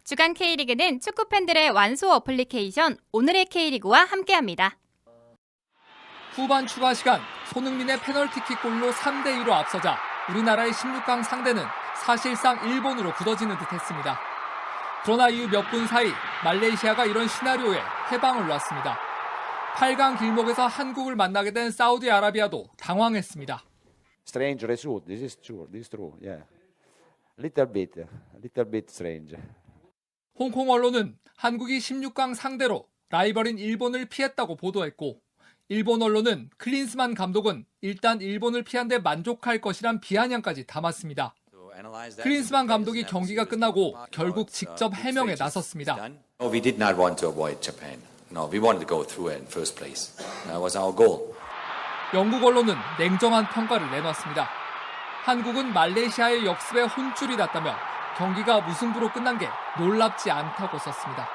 주간 K리그는 축구 팬들의 완소 어플리케이션 오늘의 K리그와 함께합니다. 후반 추가 시간 손흥민의 페널티킥 골로 3대2로 앞서자 우리나라의 16강 상대는 사실상 일본으로 굳어지는 듯했습니다. 그러나 이후 몇 분 사이 말레이시아가 이런 시나리오에 해방을 놨습니다. 8강 길목에서 한국을 만나게 된 사우디아라비아도 당황했습니다. Strange result. This is true. Yeah, little bit strange. 홍콩 언론은 한국이 16강 상대로 라이벌인 일본을 피했다고 보도했고, 일본 언론은 클린스만 감독은 일단 일본을 피한 데 만족할 것이란 비아냥까지 담았습니다. 클린스만 감독이 경기가 끝나고 결국 직접 해명에 나섰습니다. We did not want to avoid Japan. No, we wanted to go through it in first place. That was our goal. 영국 언론은 냉정한 평가를 내놨습니다. 한국은 말레이시아의 역습에 혼쭐이 났다며 경기가 무승부로 끝난 게 놀랍지 않다고 썼습니다.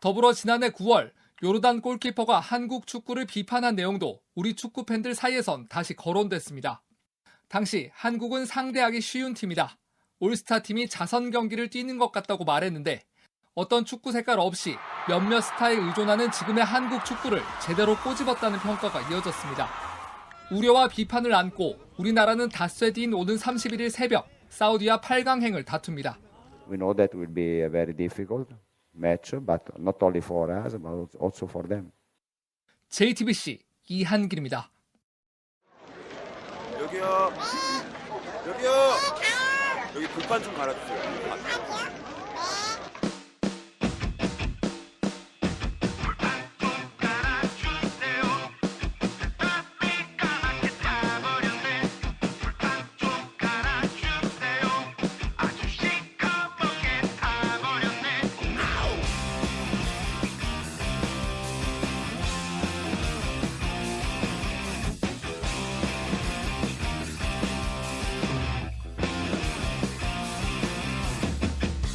더불어 지난해 9월 요르단 골키퍼가 한국 축구를 비판한 내용도 우리 축구 팬들 사이에선 다시 거론됐습니다. 당시 한국은 상대하기 쉬운 팀이다. 올스타 팀이 자선 경기를 뛰는 것 같다고 말했는데 어떤 축구 색깔 없이 몇몇 스타에 의존하는 지금의 한국 축구를 제대로 꼬집었다는 평가가 이어졌습니다. 우려와 비판을 안고 우리나라는 닷새 뒤인 오는 31일 새벽 사우디와 8강행을 다툽니다. We know that will be a very difficult match, but not only for us, but also for them. JTBC 이한길입니다. 여기요. 여기 불판 좀 갈아주세요.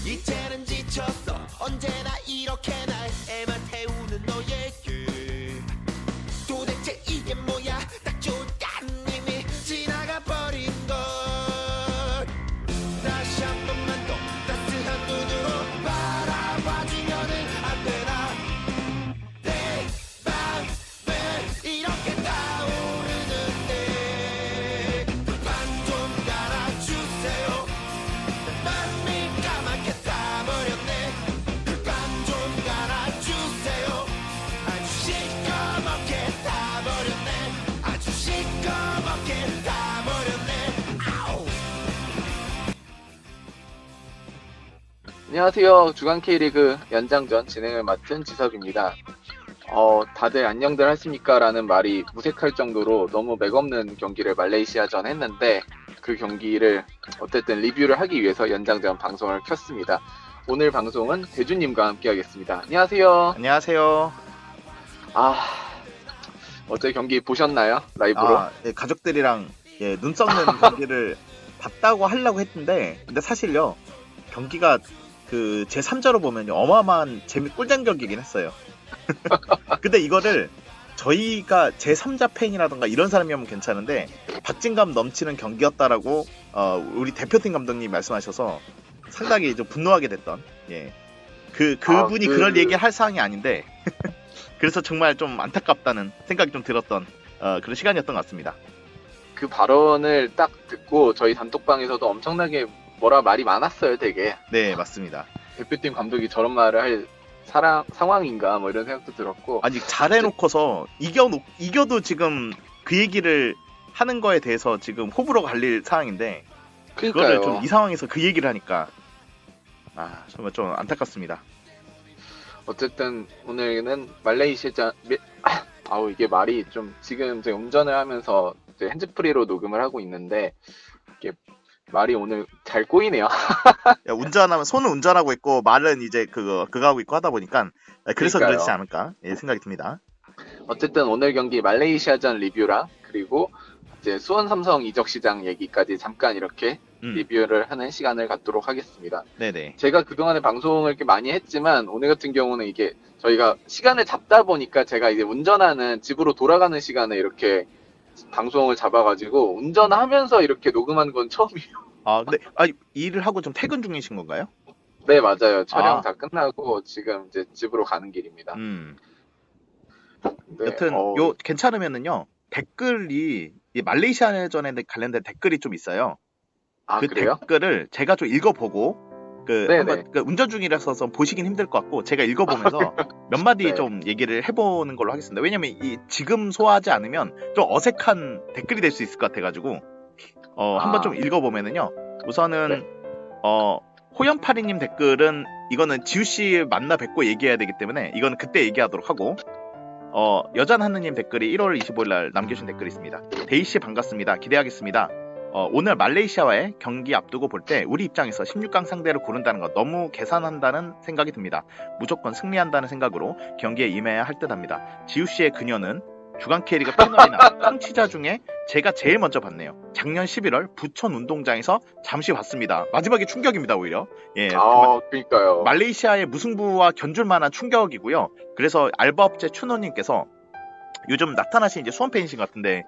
이제는 지쳤어 언제나 이렇게 날 애만 태우는 너에게 도대체 이게 뭐야 딱 좋은 따님이 지나가 버린 걸 다시 한 번만 더 따스한 눈으로 바라봐주면은 안 되나 내 맘은 이렇게 타오르는데 불판 좀 갈아주세요 맘이 까맣게 타버렸네 불판 좀 갈아주세요 아주 시꺼멓게 타버렸네 아주 시꺼멓게 타버렸네 아우. 안녕하세요. 주간 K리그 연장전 진행을 맡은 지섭입니다. 다들 안녕들 하십니까? 라는 말이 무색할 정도로 너무 맥없는 경기를 말레이시아전 했는데 그 경기를 어쨌든 리뷰를 하기 위해서 연장전 방송을 켰습니다. 오늘 방송은 대주님과 함께 하겠습니다. 안녕하세요. 안녕하세요. 어제 경기 보셨나요? 라이브로? 예, 가족들이랑 눈 썩는 경기를 봤다고 하려고 했는데 근데 사실요 경기가 그 제3자로 보면 어마어마한 꿀잼 경기긴 했어요. 근데 이거를 저희가 제3자 팬이라던가 이런 사람이면 괜찮은데 박진감 넘치는 경기였다라고 우리 대표팀 감독님이 말씀하셔서 상당히 좀 분노하게 됐던 그분이 그럴 얘기를 할 사항이 아닌데 그래서 정말 좀 안타깝다는 생각이 좀 들었던 그런 시간이었던 것 같습니다. 그 발언을 딱 듣고 저희 단톡방에서도 엄청나게 뭐라 말이 많았어요, 되게. 네, 맞습니다. 대표팀 감독이 저런 말을 할 상황인가 뭐 이런 생각도 들었고. 아니 잘해놓고서 이겨도 지금 그 얘기를 하는 거에 대해서 지금 호불호가 갈릴 상황인데 그거를 좀 이 상황에서 그 얘기를 하니까 정말 좀 안타깝습니다. 어쨌든 오늘은 말레이시아전 이게 말이 좀 지금 제가 운전을 하면서 이제 핸즈프리로 녹음을 하고 있는데 이게 말이 오늘 잘 꼬이네요. 운전하면 손은 운전하고 있고 말은 이제 그거 하고 있고 하다 보니까 그래서 그러니까요. 그렇지 않을까 생각이 듭니다. 어쨌든 오늘 경기 말레이시아전 리뷰랑 그리고 이제 수원 삼성 이적 시장 얘기까지 잠깐 이렇게 리뷰를 하는 시간을 갖도록 하겠습니다. 네네. 제가 그동안에 방송을 이렇게 많이 했지만 오늘 같은 경우는 이게 저희가 시간을 잡다 보니까 제가 이제 운전하는 집으로 돌아가는 시간에 이렇게 방송을 잡아가지고 운전하면서 이렇게 녹음하는 건 처음이에요. 근데 일을 하고 좀 퇴근 중이신 건가요? 네, 맞아요. 촬영 아. 다 끝나고 지금 이제 집으로 가는 길입니다. 네, 여튼 요 괜찮으면은요 댓글이 이 말레이시아전에 관련된 댓글이 좀 있어요. 아, 그 그래요? 댓글을 제가 좀 읽어보고 네네. 한번 운전 중이라서 좀 보시긴 힘들 것 같고 제가 읽어보면서 몇 마디 네. 좀 얘기를 해보는 걸로 하겠습니다. 왜냐면 이 지금 소화하지 않으면 좀 어색한 댓글이 될 수 있을 것 같아가지고 한번 좀 읽어보면은요 우선은 호연파리님 댓글은 이거는 지우씨 만나 뵙고 얘기해야 되기 때문에 이거는 그때 얘기하도록 하고 여잔하느님 댓글이 1월 25일 날 남겨주신 댓글이 있습니다. 데이씨 반갑습니다. 기대하겠습니다. 오늘 말레이시아와의 경기 앞두고 볼 때 우리 입장에서 16강 상대를 고른다는 거 너무 계산한다는 생각이 듭니다. 무조건 승리한다는 생각으로 경기에 임해야 할 듯합니다. 지우씨의 그녀는 주간 K리그 패널이나 청취자 중에 제가 제일 먼저 봤네요. 작년 11월 부천 운동장에서 잠시 봤습니다. 마지막에 충격입니다 오히려. 예, 그러니까요. 말레이시아의 무승부와 견줄 만한 충격이고요. 그래서 알바업체 추노님께서 요즘 나타나신 이제 수원팬이신 것 같은데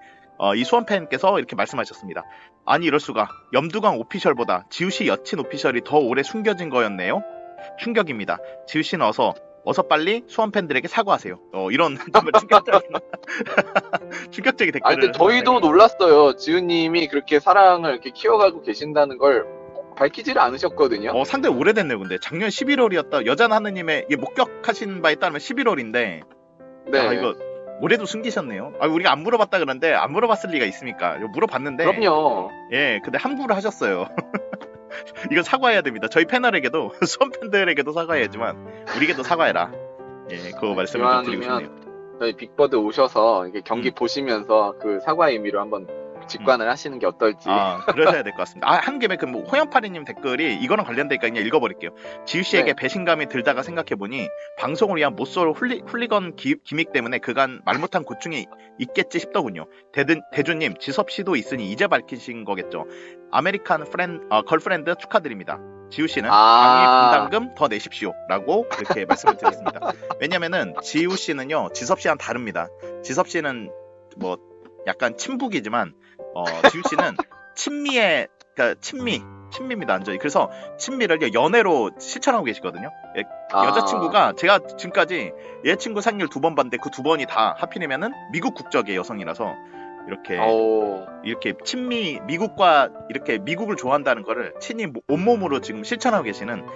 이 수원팬께서 이렇게 말씀하셨습니다. 아니 이럴 수가 염두광 오피셜보다 지우씨 여친 오피셜이 더 오래 숨겨진 거였네요. 충격입니다. 지우씨는 어서 빨리 수원팬들에게 사과하세요. 이런 정말 충격적인 댓글을. 아니, 근데 저희도 놀랐어요. 지우님이 그렇게 사랑을 이렇게 키워가고 계신다는 걸 밝히지를 않으셨거든요. 상당히 오래됐네요. 근데 작년 11월이었다. 여잔 하느님의 목격하신 바에 따르면 11월인데 네. 이거 올해도 숨기셨네요. 우리가 안 물어봤다 그러는데 안 물어봤을 리가 있습니까? 물어봤는데. 그럼요. 예, 근데 함부로 하셨어요. 이건 사과해야 됩니다. 저희 패널에게도 수원 팬들에게도 사과해야지만 우리에게도 사과해라. 예, 그 말씀을 좀 드리고 싶네요. 이왕이면 저희 빅버드 오셔서 이게 경기 보시면서 그 사과의 의미로 한번 직관을 하시는 게 어떨지. 그러셔야 될 것 같습니다. 한 김에 그 호연파리님 댓글이 이거랑 관련되니까 그냥 읽어버릴게요. 지우씨에게 네. 배신감이 들다가 생각해보니 방송을 위한 못쏠 훌리건 기믹 때문에 그간 말 못한 고충이 있겠지 싶더군요. 대주님, 지섭씨도 있으니 이제 밝히신 거겠죠. 아메리칸 걸프렌드 축하드립니다. 지우씨는 강의 분담금 더 내십시오 라고 이렇게 말씀을 드렸습니다. 왜냐면은 지우씨는요 지섭씨랑 다릅니다. 지섭씨는 뭐 약간 친북이지만 지우씨는 친미입니다 완전히. 그래서 친미를 연애로 실천하고 계시거든요. 여자친구가 제가 지금까지 여자친구 생일 2번 봤는데 그 2번이 다 하필이면은 미국 국적의 여성이라서 이렇게 미국과 이렇게 미국을 좋아한다는 거를 친히 온몸으로 지금 실천하고 계시는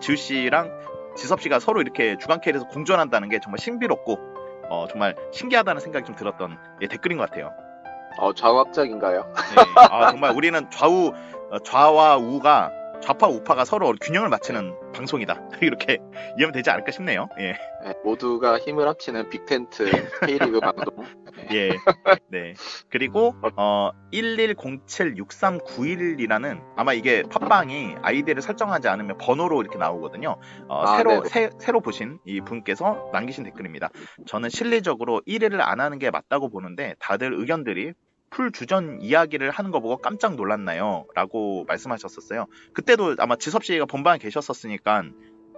지우씨랑 지섭씨가 서로 이렇게 주간 K에서 공존한다는 게 정말 신비롭고 정말 신기하다는 생각이 좀 들었던 댓글인 것 같아요. 좌우합작인가요? 네, 정말 우리는 좌와 우가 좌파 우파가 서로 균형을 맞추는 방송이다. 이렇게 이해하면 되지 않을까 싶네요. 예. 네, 모두가 힘을 합치는 빅텐트 K리그 방송. 예. 네. 그리고 11076391이라는 아마 이게 팟빵이 아이디를 설정하지 않으면 번호로 이렇게 나오거든요. 새로 보신 이 분께서 남기신 댓글입니다. 저는 실리적으로 1위를 안 하는 게 맞다고 보는데 다들 의견들이 풀주전 이야기를 하는 거 보고 깜짝 놀랐나요? 라고 말씀하셨었어요. 그때도 아마 지섭씨가 본방에 계셨었으니까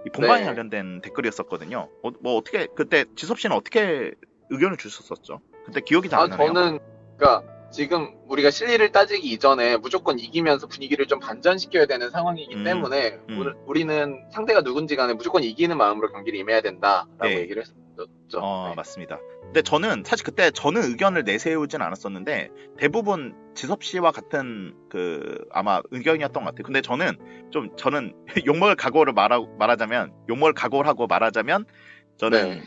이 본방에 네. 관련된 댓글이었었거든요. 어떻게 그때 지섭씨는 어떻게 의견을 주셨었죠? 그때 기억이 잘 안 나네요. 저는 그러니까 지금 우리가 실리를 따지기 이전에 무조건 이기면서 분위기를 좀 반전시켜야 되는 상황이기 때문에 우리는 상대가 누군지 간에 무조건 이기는 마음으로 경기를 임해야 된다라고 네. 얘기를 했었죠. 네. 맞습니다. 근데 저는 사실 그때 저는 의견을 내세우진 않았었는데 대부분 지섭씨와 같은 아마 의견이었던 것 같아요. 근데 저는 욕먹을 각오를 말하자면 욕먹을 각오를 하고 말하자면 저는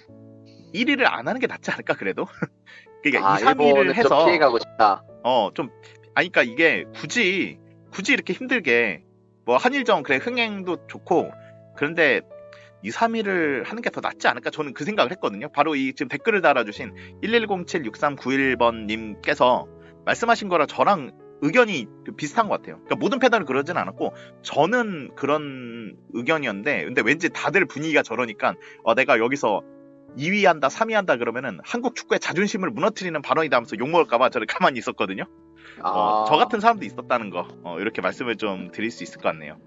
1위를 안 하는 게 낫지 않을까 그래도. 그러니까 2, 3위를 해서 좀 피해가고 싶다. 그러니까 이게 굳이 이렇게 힘들게 뭐 한일전 그래 흥행도 좋고 그런데 2, 3위를 하는 게 더 낫지 않을까 저는 그 생각을 했거든요. 바로 이 지금 댓글을 달아주신 11076391번님께서 말씀하신 거랑 저랑 의견이 비슷한 것 같아요. 그러니까 모든 패널은 그러진 않았고 저는 그런 의견이었는데 근데 왠지 다들 분위기가 저러니까 내가 여기서 2위 한다 3위 한다 그러면은 한국 축구의 자존심을 무너뜨리는 발언이다 하면서 욕먹을까봐 저를 가만히 있었거든요. 저 같은 사람도 있었다는 거 이렇게 말씀을 좀 드릴 수 있을 것 같네요.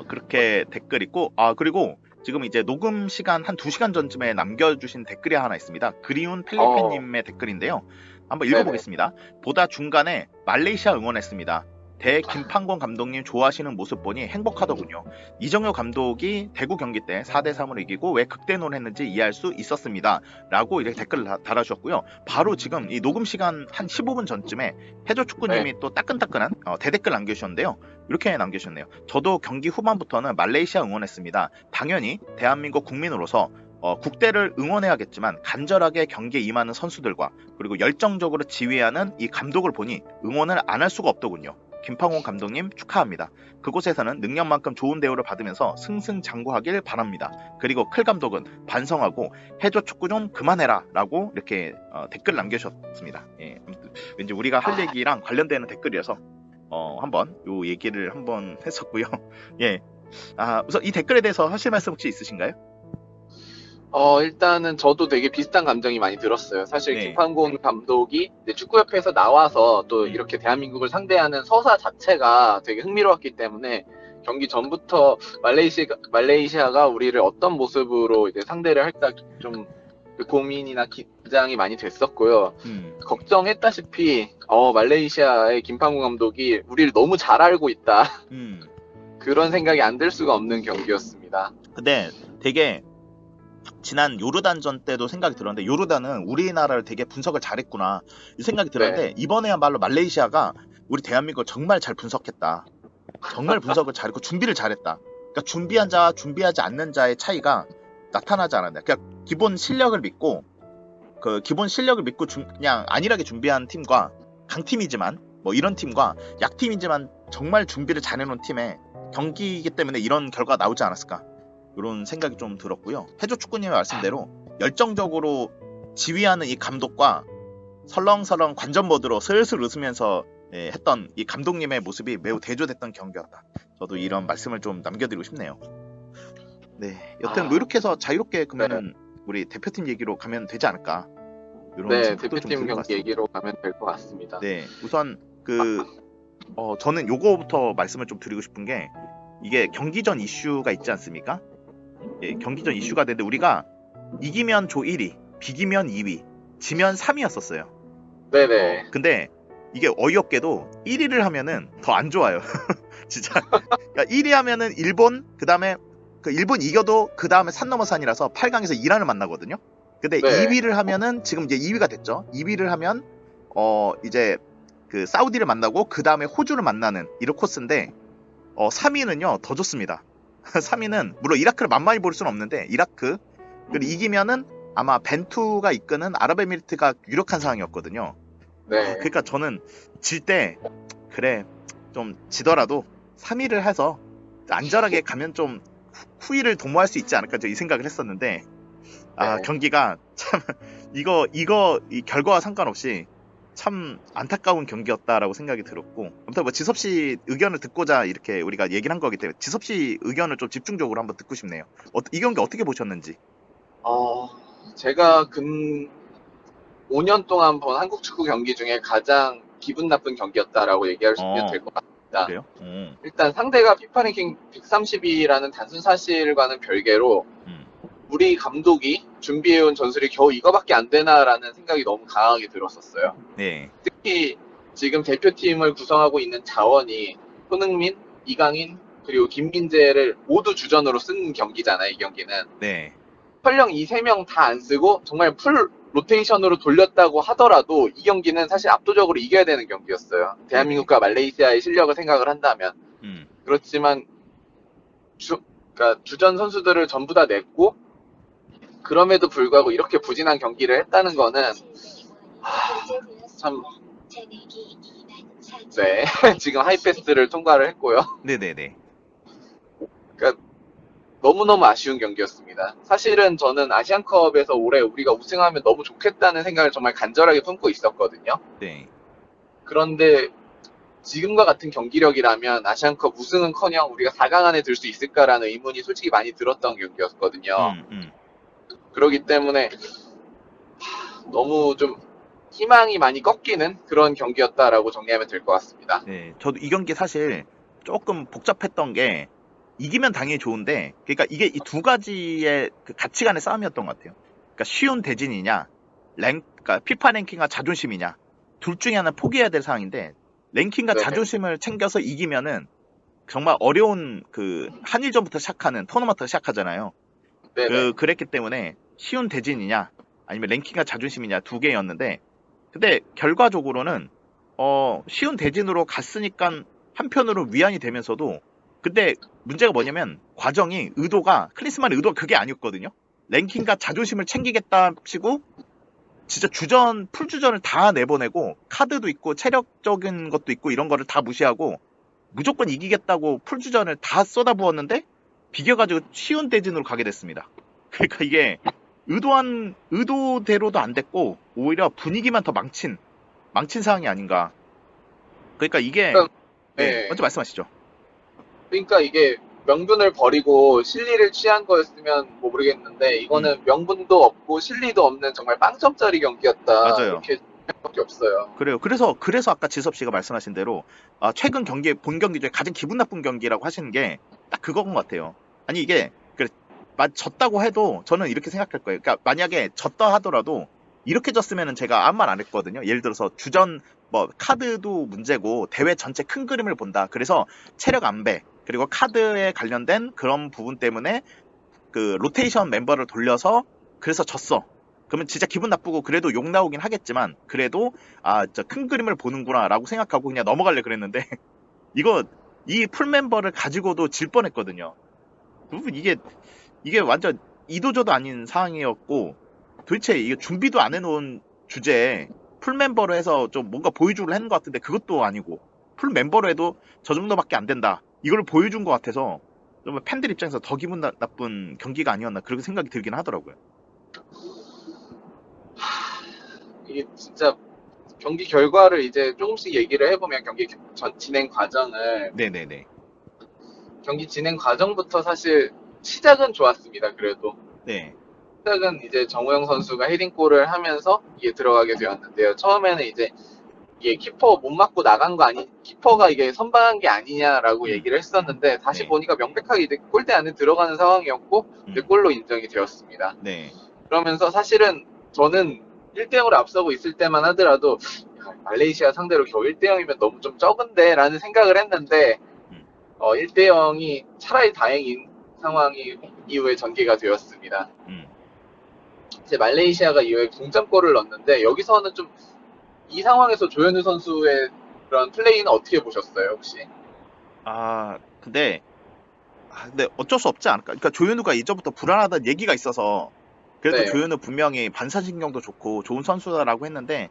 그렇게 댓글 있고 그리고 지금 이제 녹음 시간 한 2시간 전쯤에 남겨주신 댓글이 하나 있습니다. 그리운 펠리페님의 댓글인데요. 한번 읽어보겠습니다. 보다 중간에 말레이시아 응원했습니다. 대 김판곤 감독님 좋아하시는 모습 보니 행복하더군요. 이정효 감독이 대구 경기 때 4대3으로 이기고 왜 극대노를 했는지 이해할 수 있었습니다. 라고 이렇게 댓글을 달아주셨고요. 바로 지금 이 녹음 시간 한 15분 전쯤에 해조축구님이 또 따끈따끈한 대댓글 남겨주셨는데요. 이렇게 남겨주셨네요. 저도 경기 후반부터는 말레이시아 응원했습니다. 당연히 대한민국 국민으로서 국대를 응원해야겠지만 간절하게 경기에 임하는 선수들과 그리고 열정적으로 지휘하는 이 감독을 보니 응원을 안 할 수가 없더군요. 김판곤 감독님 축하합니다. 그곳에서는 능력만큼 좋은 대우를 받으면서 승승장구하길 바랍니다. 그리고 클 감독은 반성하고 해줘 축구 좀 그만해라 라고 이렇게 댓글 남겨주셨습니다. 예, 왠지 우리가 할 얘기랑 관련되는 댓글이어서 한번 요 얘기를 한번 했었고요. 예, 우선 이 댓글에 대해서 하실 말씀 혹시 있으신가요? 일단은 저도 되게 비슷한 감정이 많이 들었어요. 사실 네. 김판곤 감독이 이제 축구협회에서 나와서 또 이렇게 대한민국을 상대하는 서사 자체가 되게 흥미로웠기 때문에 경기 전부터 말레이시아가 우리를 어떤 모습으로 이제 상대를 할까 좀 고민이나 긴장이 많이 됐었고요. 걱정했다시피 말레이시아의 김판곤 감독이 우리를 너무 잘 알고 있다. 그런 생각이 안 들 수가 없는 경기였습니다. 근데 되게 지난 요르단전 때도 생각이 들었는데 요르단은 우리나라를 되게 분석을 잘했구나 이 생각이 들었는데 이번에야말로 말레이시아가 우리 대한민국을 정말 잘 분석했다. 정말 분석을 잘했고 준비를 잘했다. 그러니까 준비한 자와 준비하지 않는 자의 차이가 나타나지 않았네. 그러니까 기본 실력을 믿고 그냥 안일하게 준비한 팀과 강팀이지만 뭐 이런 팀과 약팀이지만 정말 준비를 잘해놓은 팀의 경기이기 때문에 이런 결과가 나오지 않았을까. 이런 생각이 좀 들었고요. 해조 축구님의 말씀대로 열정적으로 지휘하는 이 감독과 설렁설렁 관전 모드로 슬슬 웃으면서 했던 이 감독님의 모습이 매우 대조됐던 경기였다. 저도 이런 말씀을 좀 남겨드리고 싶네요. 네, 여튼 뭐 이렇게 해서 자유롭게 그러면은 우리 대표팀 얘기로 가면 되지 않을까. 이런 생각도 좀 대표팀 드는 것 경기 같습니다. 얘기로 가면 될 것 같습니다. 네, 우선 저는 요거부터 말씀을 좀 드리고 싶은 게 이게 경기 전 이슈가 있지 않습니까? 예, 경기 전 이슈가 되는데 우리가 이기면 조 1위, 비기면 2위, 지면 3위였었어요. 네네. 근데 이게 어이없게도 1위를 하면은 더 안 좋아요. 진짜. 그러니까 1위 하면은 일본, 그 다음에 일본 이겨도 그 다음에 산 넘어 산이라서 8강에서 이란을 만나거든요. 근데 2위를 하면은 지금 이제 2위가 됐죠. 2위를 하면 이제 그 사우디를 만나고 그 다음에 호주를 만나는 이런 코스인데 3위는요 더 좋습니다. 3위는 물론 이라크를 만만히 볼 수는 없는데 이라크 그리고 이기면은 아마 벤투가 이끄는 아랍에미리트가 유력한 상황이었거든요. 네. 그러니까 저는 질 때 그래 좀 지더라도 3위를 해서 안전하게 가면 좀 후위를 도모할 수 있지 않을까 이 생각을 했었는데 경기가 참 이 결과와 상관없이 참 안타까운 경기였다라고 생각이 들었고 아무튼 뭐 지섭 씨 의견을 듣고자 이렇게 우리가 얘기를 한 거기 때문에 지섭 씨 의견을 좀 집중적으로 한번 듣고 싶네요. 이 경기 어떻게 보셨는지? 제가 5년 동안 본 한국 축구 경기 중에 가장 기분 나쁜 경기였다라고 얘기할 수 있면 될 것 같습니다. 그래요? 일단 상대가 피파 랭킹 130위라는 단순 사실과는 별개로 우리 감독이 준비해온 전술이 겨우 이거밖에 안 되나라는 생각이 너무 강하게 들었었어요. 네. 특히 지금 대표팀을 구성하고 있는 자원이 손흥민, 이강인, 그리고 김민재를 모두 주전으로 쓴 경기잖아요, 이 경기는. 네. 설령 이 3명 다 안 쓰고 정말 풀 로테이션으로 돌렸다고 하더라도 이 경기는 사실 압도적으로 이겨야 되는 경기였어요. 대한민국과 말레이시아의 실력을 생각을 한다면. 그렇지만 그러니까 주전 선수들을 전부 다 냈고 그럼에도 불구하고 이렇게 부진한 경기를 했다는 거는 참 네. 지금 하이패스를 통과를 했고요. 네네네. 그러니까 너무너무 아쉬운 경기였습니다. 사실은 저는 아시안컵에서 올해 우리가 우승하면 너무 좋겠다는 생각을 정말 간절하게 품고 있었거든요. 네. 그런데 지금과 같은 경기력이라면 아시안컵 우승은커녕 우리가 4강 안에 들 수 있을까라는 의문이 솔직히 많이 들었던 경기였거든요. 그렇기 때문에 너무 좀 희망이 많이 꺾이는 그런 경기였다라고 정리하면 될 것 같습니다. 네, 저도 이 경기 사실 조금 복잡했던 게 이기면 당연히 좋은데 그러니까 이게 이 두 가지의 그 가치관의 싸움이었던 것 같아요. 그러니까 쉬운 대진이냐 그러니까 피파 랭킹과 자존심이냐 둘 중에 하나 포기해야 될 상황인데 랭킹과 네. 자존심을 챙겨서 이기면은 정말 어려운 그 한일전부터 시작하는 토너먼트가 시작하잖아요. 네네. 그랬기 때문에 쉬운 대진이냐 아니면 랭킹과 자존심이냐 두 개였는데 근데 결과적으로는 쉬운 대진으로 갔으니까 한편으로 위안이 되면서도 근데 문제가 뭐냐면 과정이 의도가 클린스만의 의도가 그게 아니었거든요. 랭킹과 자존심을 챙기겠다 치고 진짜 주전 풀주전을 다 내보내고 카드도 있고 체력적인 것도 있고 이런 거를 다 무시하고 무조건 이기겠다고 풀주전을 다 쏟아부었는데 비겨가지고 쉬운 대진으로 가게 됐습니다. 그러니까 이게 의도대로도 안 됐고 오히려 분위기만 더 망친 상황이 아닌가. 그러니까 이게 네. 먼저 말씀하시죠. 그러니까 이게 명분을 버리고 실리를 취한 거였으면 뭐 모르겠는데 이거는 명분도 없고 실리도 없는 정말 빵점짜리 경기였다. 맞아요. 이렇게 생각밖에 없어요. 그래요. 그래서 아까 지섭 씨가 말씀하신 대로 최근 본 경기 중에 가장 기분 나쁜 경기라고 하시는 게 딱 그건 것 같아요. 아니 이게 졌다고 해도 저는 이렇게 생각할 거예요. 그러니까 만약에 졌다 하더라도 이렇게 졌으면은 제가 아무 말 안 했거든요. 예를 들어서 주전 카드도 문제고 대회 전체 큰 그림을 본다. 그래서 체력 안배 그리고 카드에 관련된 그런 부분 때문에 그 로테이션 멤버를 돌려서 그래서 졌어. 그러면 진짜 기분 나쁘고 그래도 욕 나오긴 하겠지만 그래도 저 큰 그림을 보는구나라고 생각하고 그냥 넘어갈래 그랬는데 이 풀 멤버를 가지고도 질 뻔했거든요. 이게 완전 이도저도 아닌 상황이었고 도대체 이게 준비도 안 해놓은 주제에 풀 멤버로 해서 좀 뭔가 보여주려 했는 것 같은데 그것도 아니고 풀 멤버로 해도 저 정도밖에 안 된다. 이걸 보여준 것 같아서 좀 팬들 입장에서 더 기분 나쁜 경기가 아니었나 그렇게 생각이 들긴 하더라고요. 이게 진짜 경기 결과를 이제 조금씩 얘기를 해보면 경기 진행 과정을 네네네. 경기 진행 과정부터 사실 시작은 좋았습니다. 그래도 네. 시작은 이제 정우영 선수가 헤딩골을 하면서 이게 들어가게 되었는데요. 처음에는 이제 이게 키퍼 못 맞고 나간 거 키퍼가 이게 선방한 게 아니냐라고 얘기를 했었는데 다시 네. 보니까 명백하게 이제 골대 안에 들어가는 상황이었고 이제 골로 인정이 되었습니다. 네. 그러면서 사실은 저는 1대0으로 앞서고 있을 때만 하더라도 말레이시아 상대로 겨우 1대0이면 너무 좀 적은데 라는 생각을 했는데 1대0이 차라리 다행인 상황이 이후에 전개가 되었습니다. 이제 말레이시아가 이후에 동점골을 넣었는데 여기서는 좀 이 상황에서 조현우 선수의 그런 플레이는 어떻게 보셨어요 혹시? 근데 어쩔 수 없지 않을까? 그러니까 조현우가 이전부터 불안하다는 얘기가 있어서 그래도 네. 조현우 분명히 반사신경도 좋고 좋은 선수다라고 했는데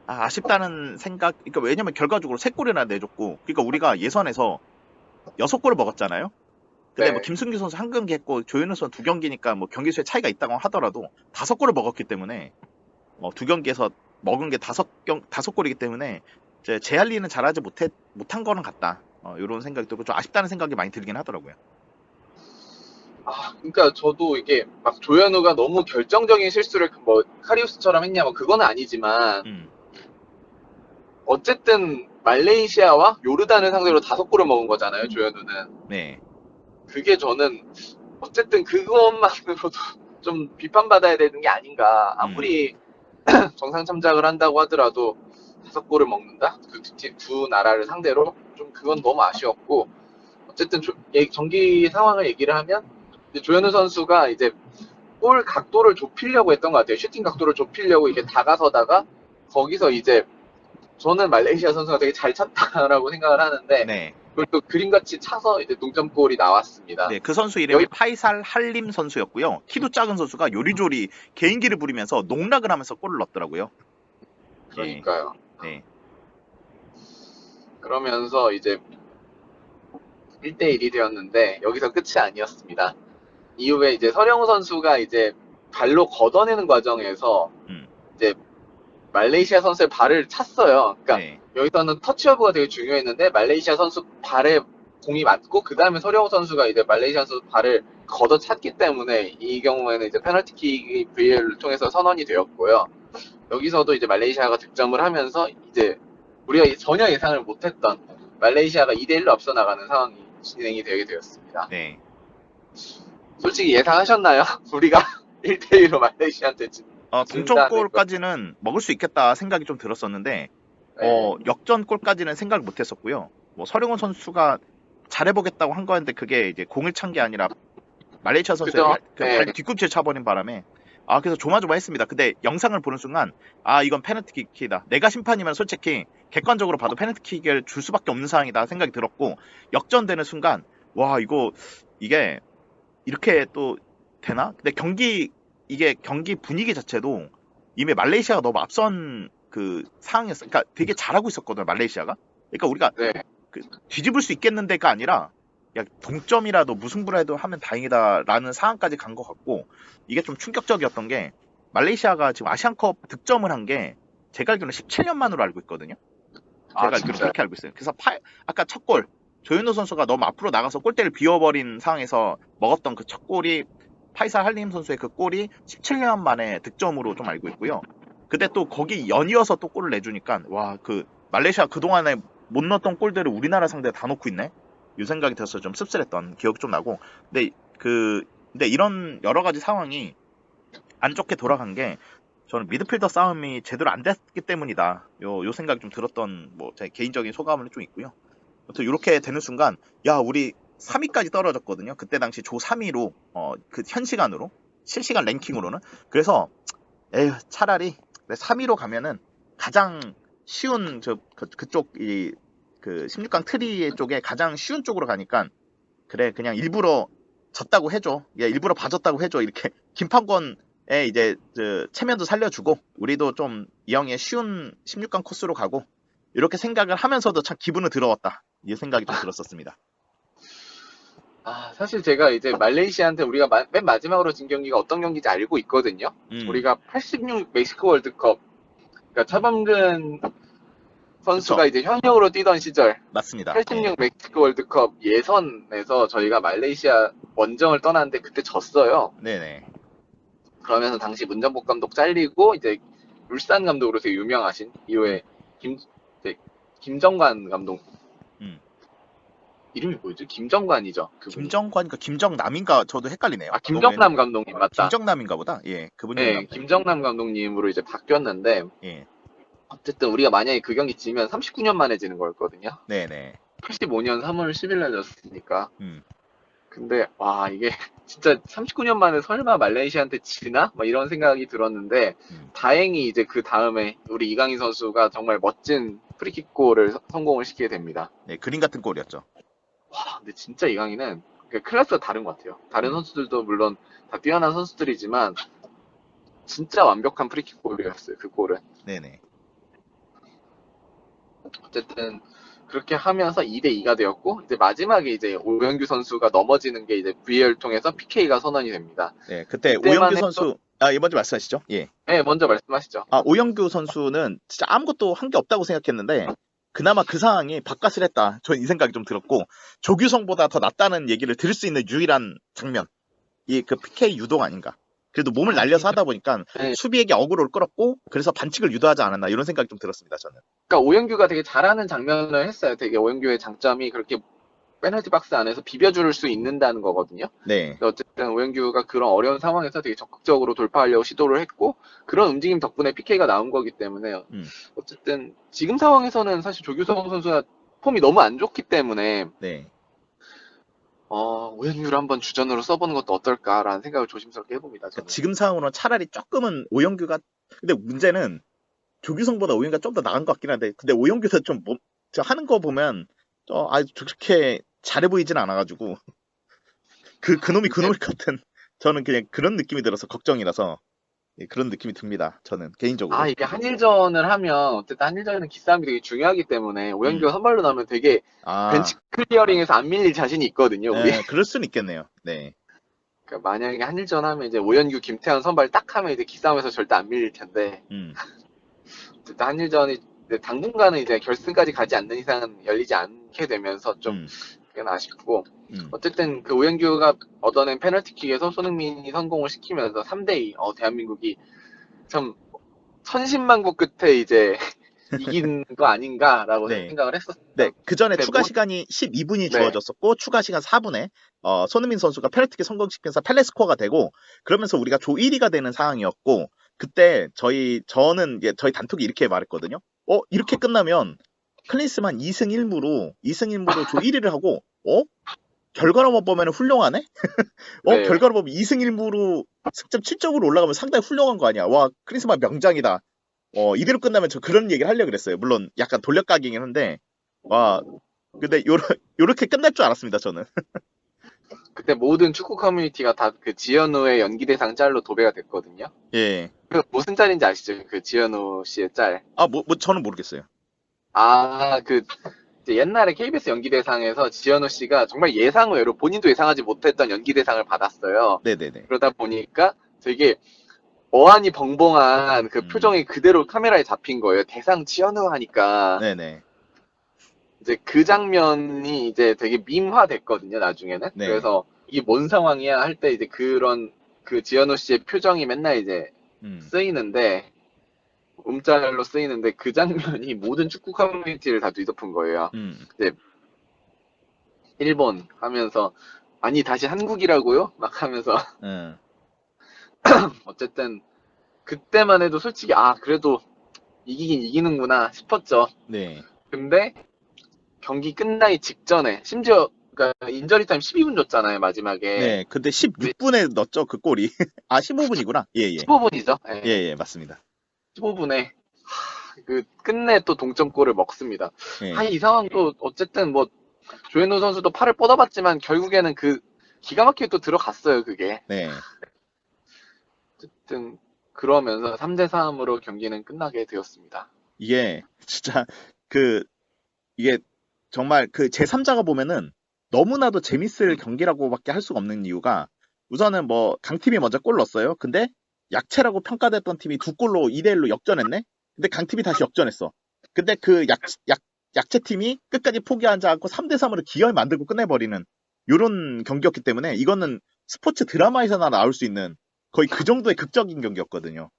아쉽다는 생각. 그러니까 왜냐면 결과적으로 3골이나 내줬고 그러니까 우리가 예선에서 6골을 먹었잖아요. 근데 네. 김승규 선수 한 경기 했고 조현우 선수 2경기니까 경기 수의 차이가 있다고 하더라도 5골을 먹었기 때문에 2경기에서 먹은 게 5골이기 때문에 제할리는 잘하지 못한 거는 같다. 이런 생각이 들고 좀 아쉽다는 생각이 많이 들긴 하더라고요. 그러니까 저도 이게 막 조현우가 너무 결정적인 실수를 카리우스처럼 했냐 그건 아니지만 어쨌든 말레이시아와 요르단을 상대로 5골을 먹은 거잖아요 조현우는. 네. 그게 저는 어쨌든 그것만으로도 좀 비판받아야 되는 게 아닌가. 아무리 정상 참작을 한다고 하더라도 5골을 먹는다? 두 나라를 상대로 좀 그건 너무 아쉬웠고 어쨌든 경기 상황을 얘기를 하면 이제 조현우 선수가 이제 골 각도를 좁히려고 했던 것 같아요. 슈팅 각도를 좁히려고 이게 다가서다가 거기서 이제 저는 말레이시아 선수가 되게 잘 찼다라고 생각을 하는데 네. 그걸 또 그림같이 차서 이제 동점골이 나왔습니다. 네, 그 선수 이름이 파이살 할림 선수였고요. 키도 작은 선수가 요리조리 개인기를 부리면서 농락을 하면서 골을 넣었더라고요. 그러니까요. 네. 그러면서 이제 1대1이 되었는데 여기서 끝이 아니었습니다. 이후에 이제 서령우 선수가 이제 발로 걷어내는 과정에서 이제 말레이시아 선수의 발을 찼어요. 그러니까 네. 여기서는 터치어브가 되게 중요했는데 말레이시아 선수 발에 공이 맞고 그 다음에 서령우 선수가 이제 말레이시아 선수 발을 걷어찼기 때문에 이 경우에는 이제 페널티킥이 VAR을 통해서 선언이 되었고요. 여기서도 이제 말레이시아가 득점을 하면서 이제 우리가 전혀 예상을 못했던 말레이시아가 2대1로 앞서 나가는 상황이 진행이 되게 되었습니다. 네. 솔직히 예상하셨나요? 우리가 1대1로 말레이시아한테 동점골까지는 먹을 수 있겠다 생각이 좀 들었었는데 역전골까지는 생각을 못했었고요. 뭐 서령원 선수가 잘해보겠다고 한 거였는데 그게 이제 공을 찬 게 아니라 말레이시아 선수의 그죠? 발 네. 뒤꿈치를 차버린 바람에 그래서 조마조마했습니다. 근데 영상을 보는 순간 이건 페널티킥이다. 내가 심판이면 솔직히 객관적으로 봐도 페널티킥을 줄 수밖에 없는 상황이다 생각이 들었고 역전되는 순간 와 이게 이렇게 또 되나? 근데 경기 분위기 자체도 이미 말레이시아가 너무 앞선 그 상황이었어. 그러니까 되게 잘하고 있었거든요, 말레이시아가. 그러니까 우리가 네. 뒤집을 수 있겠는데가 아니라 야 동점이라도 무승부라도 하면 다행이다라는 상황까지 간 것 같고 이게 좀 충격적이었던 게 말레이시아가 지금 아시안컵 득점을 한 게 제가 알기로는 17년 만으로 알고 있거든요. 제가 알기로 진짜요? 그렇게 알고 있어요. 그래서 아까 첫 골 조윤호 선수가 너무 앞으로 나가서 골대를 비워버린 상황에서 먹었던 그 첫 골이 파이살 할림 선수의 그 골이 17년 만에 득점으로 좀 알고 있고요. 근데 또 거기 연이어서 또 골을 내주니까 와 그 말레이시아 그동안에 못 넣었던 골들을 우리나라 상대에 다 넣고 있네. 이 생각이 들어서 좀 씁쓸했던 기억이 좀 나고. 근데 이런 여러 가지 상황이 안 좋게 돌아간 게 저는 미드필더 싸움이 제대로 안 됐기 때문이다. 요 생각이 좀 들었던 뭐 제 개인적인 소감은 좀 있고요. 아무튼 이렇게 되는 순간 우리 3위까지 떨어졌거든요. 그때 당시 조 3위로 그 현 시간으로 실시간 랭킹으로는. 그래서 차라리 3위로 가면은 가장 쉬운 그쪽 그 16강 트리 쪽에 가장 쉬운 쪽으로 가니까 그래 그냥 일부러 졌다고 해줘. 일부러 봐줬다고 해줘. 이렇게 김판권의 이제 체면도 살려주고 우리도 좀 이 형의 쉬운 16강 코스로 가고 이렇게 생각을 하면서도 참 기분은 더러웠다. 이 생각이 좀 들었었습니다. 사실 제가 이제 말레이시아한테 우리가 맨 마지막으로 진 경기가 어떤 경기인지 알고 있거든요. 우리가 86 멕시코 월드컵, 그러니까 차범근 선수가 그쵸. 이제 현역으로 뛰던 시절, 맞습니다. 86 멕시코 월드컵 예선에서 저희가 말레이시아 원정을 떠났는데 그때 졌어요. 네네. 그러면서 당시 문정복 감독 잘리고 이제 울산 감독으로 되게 유명하신 이후에 김정관 감독. 이름이 뭐였지? 김정관이죠. 그분이. 김정관인가 김정남인가 저도 헷갈리네요. 김정남 감독님 맞다. 김정남인가 보다. 그분이. 네, 김정남 감독님으로 이제 바뀌었는데 예. 어쨌든 우리가 만약에 그 경기 지면 39년 만에 지는 거였거든요. 네네. 85년 3월 10일 날 졌으니까. 음. 근데 와 이게 진짜 39년 만에 설마 말레이시아한테 지나? 막 이런 생각이 들었는데 다행히 이제 그 다음에 우리 이강인 선수가 정말 멋진 프리킥골을 성공을 시키게 됩니다. 네, 그림 같은 골이었죠. 와 근데 진짜 이강인은 클래스가 다른 것 같아요. 다른 선수들도 물론 다 뛰어난 선수들이지만 진짜 완벽한 프리킥골이었어요. 그 골은. 네네. 어쨌든 그렇게 하면서 2대2가 되었고 이제 마지막에 이제 오영규 선수가 넘어지는 게 이제 VAR 통해서 PK가 선언이 됩니다. 네, 그때 그때만 오영규 선수 먼저 말씀하시죠. 예. 네, 먼저 말씀하시죠. 오영규 선수는 진짜 아무것도 한 게 없다고 생각했는데 그나마 그 상황이 바깥을 했다. 저는 이 생각이 좀 들었고 조규성보다 더 낫다는 얘기를 들을 수 있는 유일한 장면. 그 PK 유도가 아닌가. 그래도 몸을 날려서 하다 보니까 네. 수비에게 어그로를 끌었고 그래서 반칙을 유도하지 않았나 이런 생각이 좀 들었습니다. 저는. 그러니까 오영규가 되게 잘하는 장면을 했어요. 되게 오영규의 장점이 그렇게 페널티 박스 안에서 비벼줄 수 있는다는 거거든요. 네. 어쨌든 오영규가 그런 어려운 상황에서 되게 적극적으로 돌파하려고 시도를 했고 그런 움직임 덕분에 PK가 나온 거기 때문에 어쨌든 지금 상황에서는 사실 조규성 선수가 폼이 너무 안 좋기 때문에 네. 오영규를 한번 주전으로 써보는 것도 어떨까라는 생각을 조심스럽게 해봅니다. 저는. 그러니까 지금 상황으로는 차라리 조금은 오영규가 근데 문제는 조규성보다 오영규가 좀 더 나은 것 같긴 한데 근데 오영규도 좀 저 하는 거 보면 그렇게 잘해 보이진 않아가지고 그놈이 그놈일 것 같은 저는 그냥 그런 느낌이 들어서 걱정이라서 그런 느낌이 듭니다. 저는 개인적으로. 이게 한일전을 하면 어쨌든 한일전은 기싸움이 되게 중요하기 때문에 오영규가 선발로 나오면 되게 벤치 클리어링에서 안 밀릴 자신이 있거든요. 우리. 네, 그럴 수는 있겠네요. 네. 그러니까 만약에 한일전 하면 이제 오영규, 김태현 선발 딱 하면 이제 기싸움에서 절대 안 밀릴 텐데 어쨌든 한일전이 당분간은 이제 결승까지 가지 않는 이상은 열리지 않게 되면서 좀 그게 아쉽고 어쨌든 그 오영규가 얻어낸 페널티킥에서 손흥민이 성공을 시키면서 3대2 대한민국이 참 천신만고 끝에 이제 이긴 거 아닌가라고 네. 생각을 했었어요. 네, 그 전에 네, 추가 시간이 12분이 네. 주어졌었고 추가 시간 4분에 손흥민 선수가 페널티킥 성공시키면서 펠레스코어가 되고 그러면서 우리가 조 1위가 되는 상황이었고 그때 저희 단톡이 이렇게 말했거든요. 이렇게 끝나면 클린스만 2승 1무로 조 1위를 하고 결과로만 보면 훌륭하네? 네. 결과로 보면 2승 1무로 승점 7점으로 올라가면 상당히 훌륭한 거 아니야. 와, 클린스만 명장이다. 이대로 끝나면 저 그런 얘기를 하려고 그랬어요. 물론 약간 돌려까기긴 한데, 와, 근데 요렇게 끝날 줄 알았습니다, 저는. 그때 모든 축구 커뮤니티가 다 그 지현우의 연기대상 짤로 도배가 됐거든요. 예. 그 무슨 짤인지 아시죠? 그 지현우 씨의 짤. 저는 모르겠어요. 이제 옛날에 KBS 연기대상에서 지현우 씨가 정말 예상 외로 본인도 예상하지 못했던 연기대상을 받았어요. 네네네. 그러다 보니까 되게 어안이 벙벙한 그 음. 표정이 그대로 카메라에 잡힌 거예요. 대상 지현우 하니까. 네네. 이제 그 장면이 이제 되게 밈화됐거든요, 나중에는. 네. 그래서 이게 뭔 상황이야 할 때 이제 그런 그 지현우 씨의 표정이 맨날 이제 쓰이는데, 움짤로 쓰이는데 그 장면이 모든 축구 커뮤니티를 다 뒤덮은 거예요. 이제 일본 하면서 아니 다시 한국이라고요? 막 하면서 어쨌든 그때만 해도 솔직히 그래도 이기긴 이기는구나 싶었죠. 네. 근데 경기 끝나기 직전에 심지어 그러니까 인저리 타임 12분 줬잖아요, 마지막에. 네. 근데 16분에 넣었죠, 그 골이. 15분이구나. 예. 15분이죠. 예, 맞습니다. 15분에 그 끝내 또 동점골을 먹습니다. 예. 이 상황 또 어쨌든 뭐 조현우 선수도 팔을 뻗어봤지만 결국에는 그 기가 막히게 또 들어갔어요, 그게. 네. 어쨌든 그러면서 3대3으로 경기는 끝나게 되었습니다. 이게 진짜 이게 정말 그 제3자가 보면은 너무나도 재밌을 경기라고밖에 할 수가 없는 이유가, 우선은 뭐 강팀이 먼저 골 넣었어요. 근데 약체라고 평가됐던 팀이 2골로 2대1로 역전했네. 근데 강팀이 다시 역전했어. 근데 그 약체 팀이 끝까지 포기하지 않고 3대3으로 기어이 만들고 끝내버리는 요런 경기였기 때문에 이거는 스포츠 드라마에서나 나올 수 있는 거의 그 정도의 극적인 경기였거든요.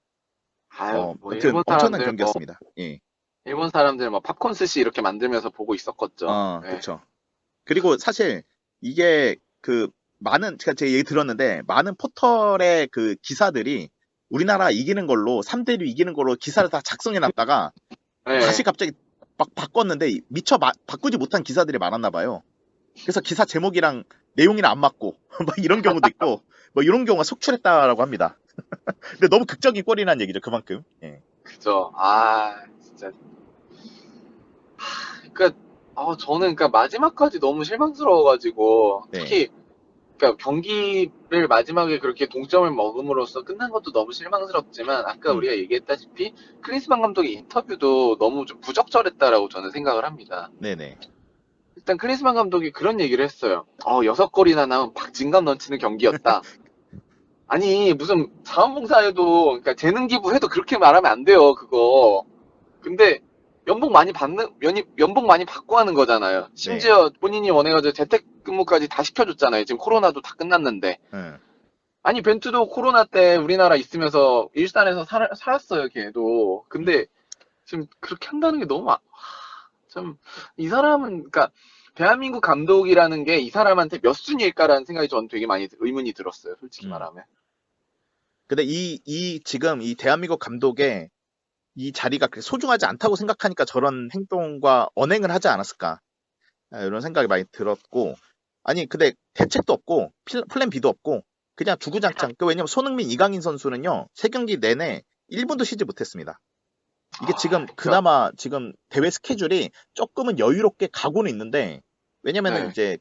뭐 아무튼 일본 엄청난 사람들 경기였습니다. 예. 일본 사람들 뭐 팝콘 스시 이렇게 만들면서 보고 있었겠죠. 네. 그렇죠. 그리고 사실 이게 제가 얘기 들었는데, 많은 포털의 그 기사들이 우리나라 이기는 걸로 3대1 이기는 걸로 기사를 다 작성해 놨다가 네. 다시 갑자기 막 바꿨는데 미처 바꾸지 못한 기사들이 많았나 봐요. 그래서 기사 제목이랑 내용이랑 안 맞고 막 이런 경우도 있고, 뭐 이런 경우가 속출했다라고 합니다. 근데 너무 극적인 골이라는 얘기죠, 그만큼. 예. 그죠. 진짜. 저는 마지막까지 너무 실망스러워가지고, 네. 특히, 경기를 마지막에 그렇게 동점을 먹음으로써 끝난 것도 너무 실망스럽지만, 아까 우리가 얘기했다시피, 클린스만 감독의 인터뷰도 너무 좀 부적절했다라고 저는 생각을 합니다. 네네. 일단 클린스만 감독이 그런 얘기를 했어요. 6골이나 나온 박진감 넘치는 경기였다. 아니, 무슨 자원봉사해도, 그러니까 재능 기부해도 그렇게 말하면 안 돼요, 그거. 근데, 연봉 많이 받고 하는 거잖아요. 심지어 본인이 원해가지고 재택근무까지 다 시켜줬잖아요. 지금 코로나도 다 끝났는데. 아니, 벤투도 코로나 때 우리나라 있으면서 일산에서 살았어요, 걔도. 근데, 지금 그렇게 한다는 게 너무, 이 사람은, 그러니까, 대한민국 감독이라는 게 이 사람한테 몇 순위일까라는 생각이 저는 되게 많이 의문이 들었어요, 솔직히 말하면. 근데 지금 이 대한민국 감독의 이 자리가 그렇게 소중하지 않다고 생각하니까 저런 행동과 언행을 하지 않았을까, 이런 생각이 많이 들었고, 아니 근데 대책도 없고 플랜 B도 없고 그냥 주구장창. 왜냐면 손흥민, 이강인 선수는요 3경기 내내 1분도 쉬지 못했습니다. 이게 지금 그나마 지금 대회 스케줄이 조금은 여유롭게 가고는 있는데, 왜냐면은 이제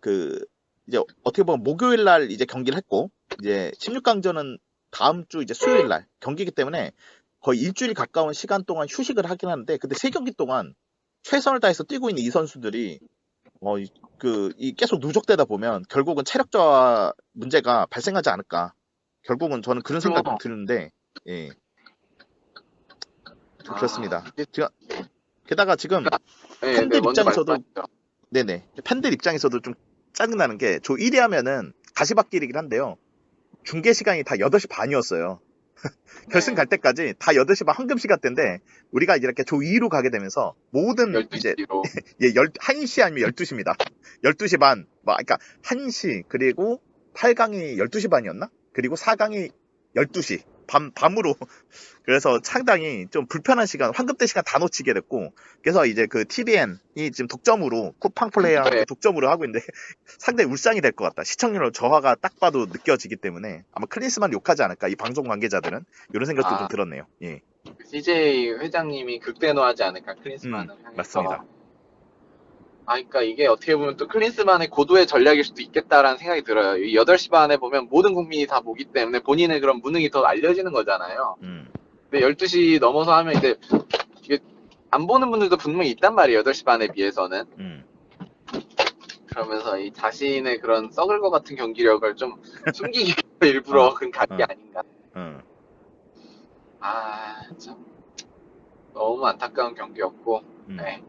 어떻게 보면 목요일 날 이제 경기를 했고, 이제 16강전은 다음 주 이제 수요일 날 경기이기 때문에 거의 일주일 가까운 시간 동안 휴식을 하긴 하는데, 근데 3경기 동안 최선을 다해서 뛰고 있는 이 선수들이 계속 누적되다 보면 결국은 체력 저하 문제가 발생하지 않을까. 결국은 저는 그런 생각이 드는데, 예. 그렇습니다. 게다가 지금 팬들 입장에서도, 팬들 입장에서도 좀 짜증나는 게, 조 1위 하면은 다시 받기이긴 한데요. 중계 시간이 다 8시 반이었어요. 결승 갈 때까지 다 8시 반 황금 시간대인데, 우리가 이렇게 조 2위로 가게 되면서 모든 12시로. 이제 1시 아니면 12시입니다. 12시 반, 그러니까 1시, 그리고 8강이 12시 반이었나? 그리고 4강이 12시. 밤으로. 그래서 상당히 좀 불편한 시간, 황금대 시간 다 놓치게 됐고, 그래서 이제 그 TVN이 지금 독점으로, 쿠팡 플레이랑 네. 독점으로 하고 있는데, 상당히 울상이 될 것 같다. 시청률 저하가 딱 봐도 느껴지기 때문에, 아마 클린스만 욕하지 않을까, 이 방송 관계자들은. 이런 생각도 좀 들었네요. 예. CJ 회장님이 극대노하지 않을까, 클린스만을 향해서. 맞습니다. 그러니까 이게 어떻게 보면 또 클린스만의 고도의 전략일 수도 있겠다라는 생각이 들어요. 이 8시 반에 보면 모든 국민이 다 보기 때문에 본인의 그런 무능이 더 알려지는 거잖아요. 근데 12시 넘어서 하면 이제 이게 안 보는 분들도 분명히 있단 말이에요. 8시 반에 비해서는. 그러면서 이 자신의 그런 썩을 것 같은 경기력을 좀 숨기기 위해서 일부러 그런 각이 아닌가. 참 너무 안타까운 경기였고. 네.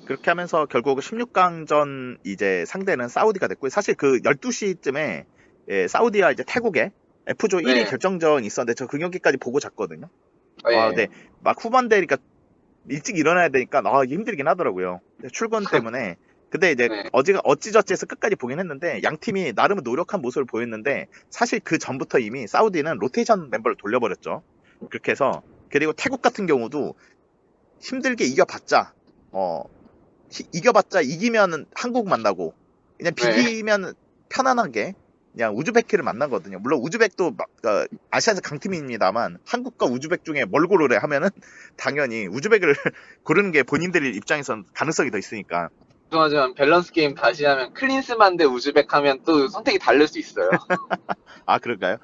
그렇게 하면서 결국 16강전 이제 상대는 사우디가 됐고요. 사실 그 12시쯤에 예, 사우디와 이제 태국의 F조 1위 결정전이 있었는데 저 그 경기까지 보고 잤거든요. 네. 막 후반대니까 일찍 일어나야 되니까 이게 힘들긴 하더라고요. 출근 때문에. 근데 이제 어찌저찌해서 끝까지 보긴 했는데 양 팀이 나름 노력한 모습을 보였는데 사실 그 전부터 이미 사우디는 로테이션 멤버를 돌려버렸죠. 그렇게 해서 그리고 태국 같은 경우도 힘들게 이겨봤자 이기면 한국 만나고 그냥 비기면 편안하게 그냥 우즈베키를 만나거든요. 물론 우즈벡도 아시아에서 강팀입니다만 한국과 우즈벡 중에 뭘 고르래 하면은 당연히 우즈벡을 고르는 게 본인들 입장에선 가능성이 더 있으니까. 죄송하지만 밸런스 게임 다시 하면 클린스만 대 우즈벡 하면 또 선택이 다를 수 있어요. 아 그럴까요?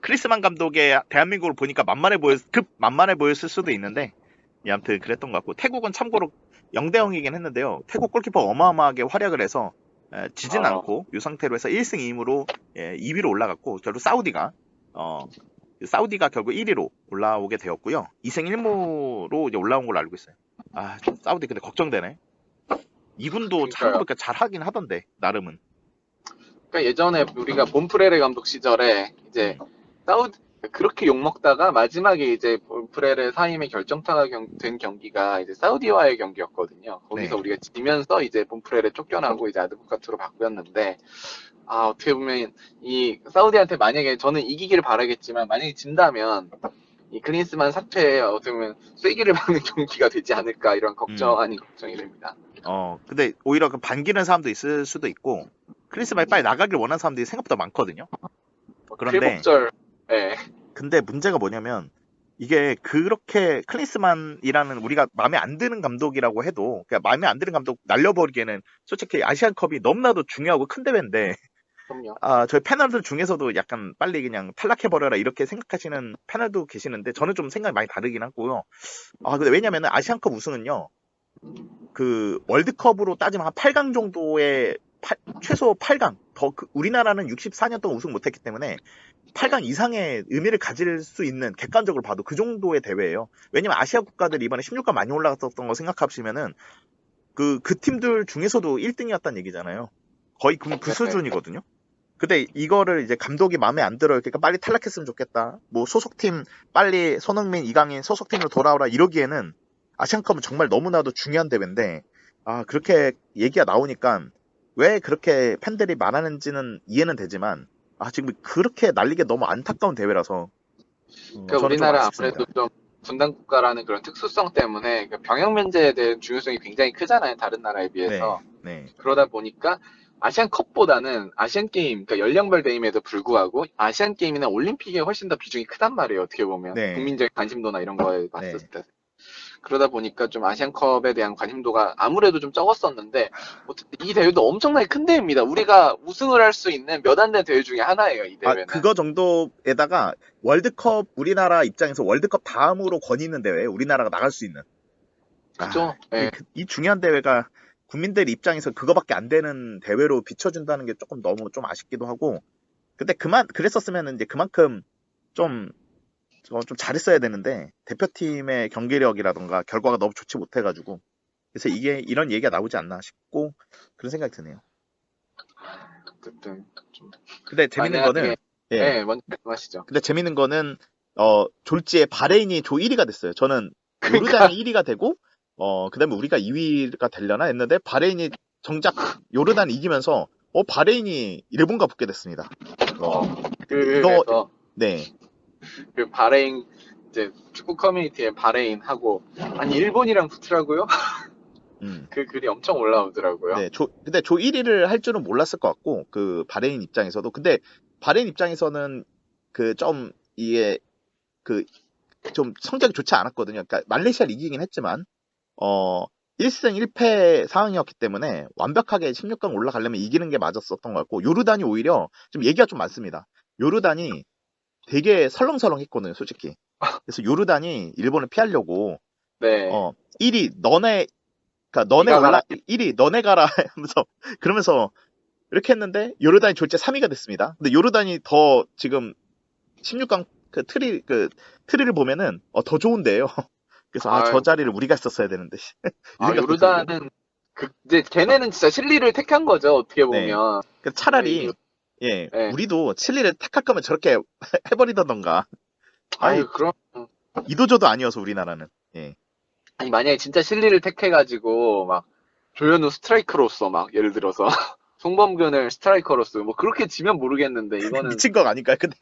크리스만 감독의 대한민국을 보니까 만만해 보였을 수도 있는데 아무튼 그랬던 것 같고 태국은 참고로 0대0이긴 했는데요. 태국 골키퍼 어마어마하게 활약을 해서 지진 않고 이 상태로 해서 1승 2무로 2위로 올라갔고 결국 사우디가 결국 1위로 올라오게 되었고요. 2승 1무로 이제 올라온 걸로 알고 있어요. 사우디 근데 걱정되네. 이분도 참고로 잘하긴 하던데 나름은. 그러니까 예전에 우리가 본프레레 감독 시절에 이제 사우디 그렇게 욕먹다가 마지막에 이제 본프레레 사임의 결정타가 된 경기가 이제 사우디와의 경기였거든요. 거기서 우리가 지면서 이제 본프레레 쫓겨나고 이제 아드보카트로 바꾸었는데 어떻게 보면 이 사우디한테 만약에 저는 이기기를 바라겠지만 만약에 진다면 이 클린스만 사퇴에 어떻게 보면 쐐기를 박는 경기가 되지 않을까 이런 걱정 아닌 걱정이 됩니다. 근데 오히려 그 반기는 사람도 있을 수도 있고 클린스만이 빨리 나가길 원하는 사람들이 생각보다 많거든요. 그런데 근데 문제가 뭐냐면 이게 그렇게 클린스만이라는 우리가 마음에 안 드는 감독이라고 해도 그냥 마음에 안 드는 감독 날려버리기에는 솔직히 아시안컵이 너무나도 중요하고 큰 대회인데 저희 패널들 중에서도 약간 빨리 그냥 탈락해버려라 이렇게 생각하시는 패널도 계시는데 저는 좀 생각이 많이 다르긴 하고요. 근데 왜냐면은 아시안컵 우승은요 그 월드컵으로 따지면 한 8강 정도의 최소 8강 우리나라는 64년 동안 우승 못했기 때문에 8강 이상의 의미를 가질 수 있는 객관적으로 봐도 그 정도의 대회예요. 왜냐면 아시아 국가들이 이번에 16강 많이 올라갔었던 거 생각하시면은 그 팀들 중에서도 1등이었다는 얘기잖아요. 거의 그 수준이거든요. 근데 이거를 이제 감독이 마음에 안 들어요. 그러니까 빨리 탈락했으면 좋겠다. 뭐 소속팀 빨리 손흥민, 이강인 소속팀으로 돌아오라 이러기에는 아시안컵은 정말 너무나도 중요한 대회인데 그렇게 얘기가 나오니까 왜 그렇게 팬들이 말하는지는 이해는 되지만 지금 그렇게 날리게 너무 안타까운 대회라서 그러니까 우리나라 아무래도 좀 분단 국가라는 그런 특수성 때문에 병역 면제에 대한 중요성이 굉장히 크잖아요. 다른 나라에 비해서. 그러다 보니까 아시안컵보다는 아시안게임, 그러니까 연령별 대임에도 불구하고 아시안게임이나 올림픽에 훨씬 더 비중이 크단 말이에요. 어떻게 보면 국민적 관심도나 이런 거에 봤었을 때. 그러다 보니까 좀 아시안컵에 대한 관심도가 아무래도 좀 적었었는데 이 대회도 엄청나게 큰 대회입니다. 우리가 우승을 할 수 있는 몇 안 되는 대회 중에 하나예요. 이 대회는. 그거 정도에다가 월드컵 우리나라 입장에서 월드컵 다음으로 권위 있는 대회 우리나라가 나갈 수 있는. 그죠? 이 중요한 대회가 국민들 입장에서 그거밖에 안 되는 대회로 비춰준다는 게 조금 너무 좀 아쉽기도 하고. 근데 그랬었으면 이제 그만큼 좀 잘했어야 되는데 대표팀의 경기력이라던가 결과가 너무 좋지 못해가지고 그래서 이런 얘기가 나오지 않나 싶고 그런 생각이 드네요. 근데 재밌는 거는 먼저 말씀하시죠. 근데 재밌는 거는 졸지에 바레인이 조 1위가 됐어요. 저는 요르단이 1위가 되고 그다음에 우리가 2위가 되려나 했는데 바레인이 정작 요르단이 이기면서 바레인이 일본과 붙게 됐습니다. 그 바레인 이제 축구 커뮤니티에 바레인하고 아니 일본이랑 붙으라고요? 그 글이 엄청 올라오더라고요. 네, 근데 조 1위를 할 줄은 몰랐을 것 같고, 그 바레인 입장에서도. 근데 바레인 입장에서는 그 좀 이게 그 좀 성적이 좋지 않았거든요. 그러니까 말레이시아를 이기긴 했지만 1승 1패 상황이었기 때문에 완벽하게 16강 올라가려면 이기는 게 맞았었던 것 같고, 요르단이 오히려 좀 얘기가 좀 많습니다. 요르단이 되게 설렁설렁했거든요, 솔직히. 그래서 요르단이 일본을 피하려고 네. 1위 너네 네가 가라. 1위 너네 가라 하면서 그러면서 이렇게 했는데 요르단이 졸제 3위가 됐습니다. 근데 요르단이 더 지금 16강 트리를 보면은 더 좋은데요. 그래서 저 자리를 우리가 썼어야 되는데. 이 생각도 들고. 요르단은 이제 걔네는 진짜 실리를 택한 거죠, 어떻게 보면. 그러니까 차라리 네. 우리도 칠리를 택할 거면 저렇게 해버리던가. 아니, 그럼 이도저도 아니어서 우리나라는. 예. 아니 만약에 진짜 실리를 택해가지고 막 조현우 스트라이커로서 막 예를 들어서 송범근을 스트라이커로서 뭐 그렇게 지면 모르겠는데 이거는 미친 거 아닐까요? 근데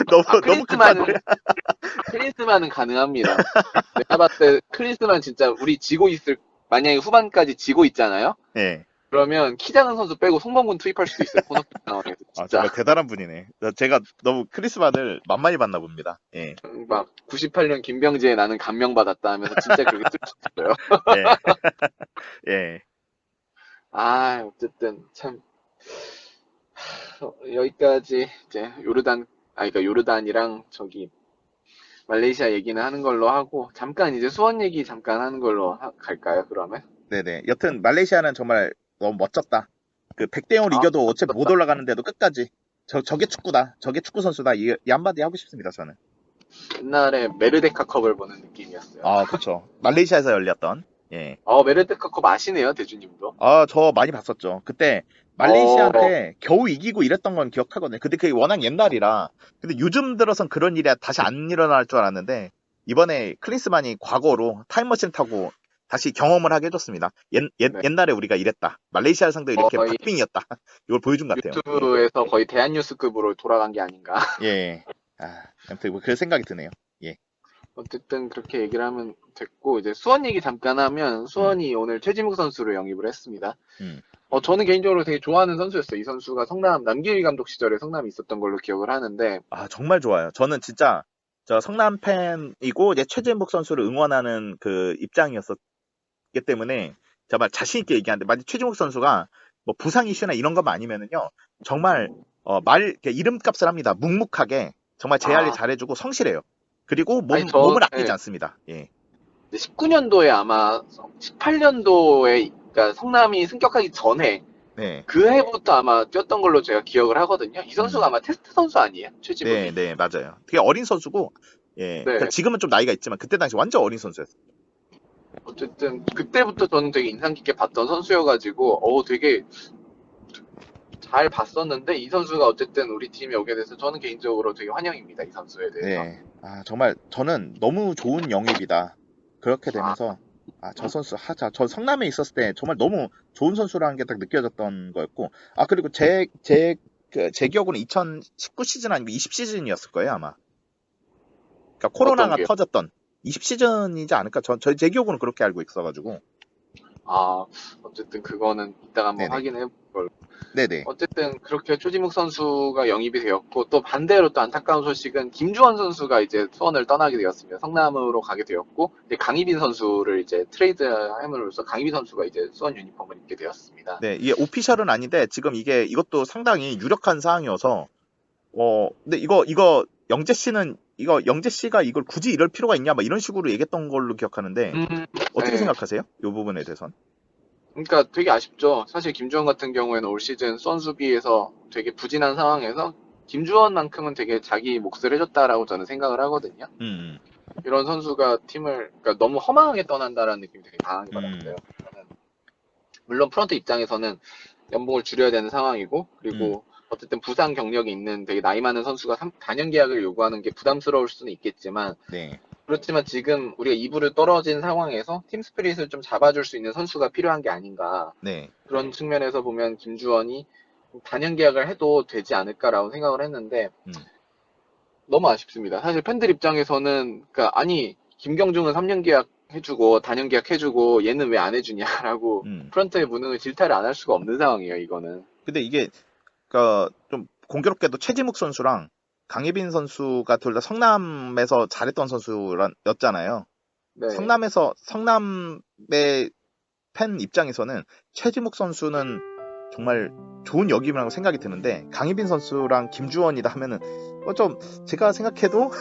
너무 클린스만은 가능합니다. 내가 봤을 때 클린스만 진짜 우리 만약에 후반까지 지고 있잖아요. 예. 그러면 키 작은 선수 빼고 송범근 투입할 수도 있어요. 코너킥 상황에서 진짜. 정말 대단한 분이네. 제가 너무 크리스만을 만만히 봤나 봅니다. 예. 막 98년 김병지에 나는 감명받았다 하면서 진짜 그렇게 쓸 수 있어요. 예. 예. 어쨌든 참 여기까지 이제 그러니까 요르단이랑 말레이시아 얘기는 하는 걸로 하고 잠깐 이제 수원 얘기 잠깐 하는 걸로 갈까요? 그러면? 네네. 여튼 말레이시아는 정말 너무 멋졌다. 그 100대 0을 이겨도 어차피 못 올라가는데도 끝까지 저게 축구다. 저게 축구 선수다. 이 한마디 하고 싶습니다. 저는. 옛날에 메르데카 컵을 보는 느낌이었어요. 그렇죠. 말레이시아에서 열렸던. 예. 메르데카 컵 아시네요, 대주님도. 저 많이 봤었죠. 그때 말레이시아한테 겨우 이기고 이랬던 건 기억하거든요. 근데 그게 워낙 옛날이라. 근데 요즘 들어선 그런 일이 다시 안 일어날 줄 알았는데 이번에 클린스만이 과거로 타임머신 타고 다시 경험을 하게 해줬습니다. 옛날에 우리가 이랬다. 말레이시아 상대 이렇게 박빙이었다. 이걸 보여준 것 같아요. 유튜브에서 거의 대한뉴스급으로 돌아간 게 아닌가. 예. 아무튼 그런 생각이 드네요. 예. 어쨌든 그렇게 얘기를 하면 됐고 이제 수원 얘기 잠깐 하면 수원이 오늘 최지묵 선수를 영입을 했습니다. 저는 개인적으로 되게 좋아하는 선수였어요. 이 선수가 성남 남기일 감독 시절에 성남에 있었던 걸로 기억을 하는데 정말 좋아요. 저는 진짜 저 성남 팬이고 이제 최진복 선수를 응원하는 그 입장이었었기 때문에 정말 자신 있게 얘기하는데 만약 최진복 선수가 뭐 부상 이슈나 이런 것만 아니면은요 정말 이름값을 합니다. 묵묵하게 정말 제한을 잘해주고 성실해요. 그리고 몸을 아끼지 않습니다. 예. 19년도에 아마 18년도에 그러니까 성남이 승격하기 전에 그 해부터 아마 뛰었던 걸로 제가 기억을 하거든요. 이 선수가 아마 테스트 선수 아니에요? 최지묵이? 네, 맞아요. 되게 어린 선수고 그러니까 지금은 좀 나이가 있지만 그때 당시 완전 어린 선수였어요. 어쨌든 그때부터 저는 되게 인상 깊게 봤던 선수여가지고 되게 잘 봤었는데 이 선수가 어쨌든 우리 팀에 오게 돼서 저는 개인적으로 되게 환영입니다. 이 선수에 대해서. 네. 정말 저는 너무 좋은 영입이다. 그렇게 되면서 저 선수 저 성남에 있었을 때 정말 너무 좋은 선수라는 게 딱 느껴졌던 거였고 그리고 제 기억으로는 2019 시즌 아니고 20 시즌이었을 거예요 아마. 그러니까 코로나가 터졌던 20 시즌이지 않을까? 제 기억으로는 그렇게 알고 있어가지고. 어쨌든 그거는 이따가 한번 확인해 볼 걸로. 네네. 어쨌든 그렇게 최지묵 선수가 영입이 되었고 또 반대로 또 안타까운 소식은 김주원 선수가 이제 수원을 떠나게 되었습니다. 성남으로 가게 되었고 이제 강희빈 선수를 이제 트레이드함으로써 강희빈 선수가 이제 수원 유니폼을 입게 되었습니다. 네, 이게 오피셜은 아닌데 지금 이것도 상당히 유력한 사항이어서 근데 이거 영재 씨가 이걸 굳이 이럴 필요가 있냐 막 이런 식으로 얘기했던 걸로 기억하는데 어떻게 생각하세요? 이 부분에 대해서는? 그러니까 되게 아쉽죠. 사실 김주원 같은 경우에는 올 시즌 수원 수비에서 되게 부진한 상황에서 김주원만큼은 되게 자기 몫을 해줬다라고 저는 생각을 하거든요. 이런 선수가 그러니까 너무 허망하게 떠난다라는 느낌이 되게 강하게 받았어요. 물론 프런트 입장에서는 연봉을 줄여야 되는 상황이고 그리고 어쨌든 부상 경력이 있는 되게 나이 많은 선수가 4년 계약을 요구하는 게 부담스러울 수는 있겠지만 그렇지만 지금 우리가 2부를 떨어진 상황에서 팀 스피릿을 좀 잡아줄 수 있는 선수가 필요한 게 아닌가. 그런 측면에서 보면 김주원이 단연 계약을 해도 되지 않을까라고 생각을 했는데 너무 아쉽습니다. 사실 팬들 입장에서는 그러니까 아니 김경중은 3년 계약 해주고 단연 계약 해주고 얘는 왜 안 해주냐라고 프런트의 무능을 질타를 안 할 수가 없는 상황이에요. 이거는. 근데 이게 그러니까 좀 공교롭게도 최지묵 선수랑 강예빈 선수가 둘 다 성남에서 잘했던 선수였잖아요. 네. 성남의 팬 입장에서는 최지묵 선수는 정말 좋은 역임이라고 생각이 드는데 강예빈 선수랑 김주원이다 하면은 좀 제가 생각해도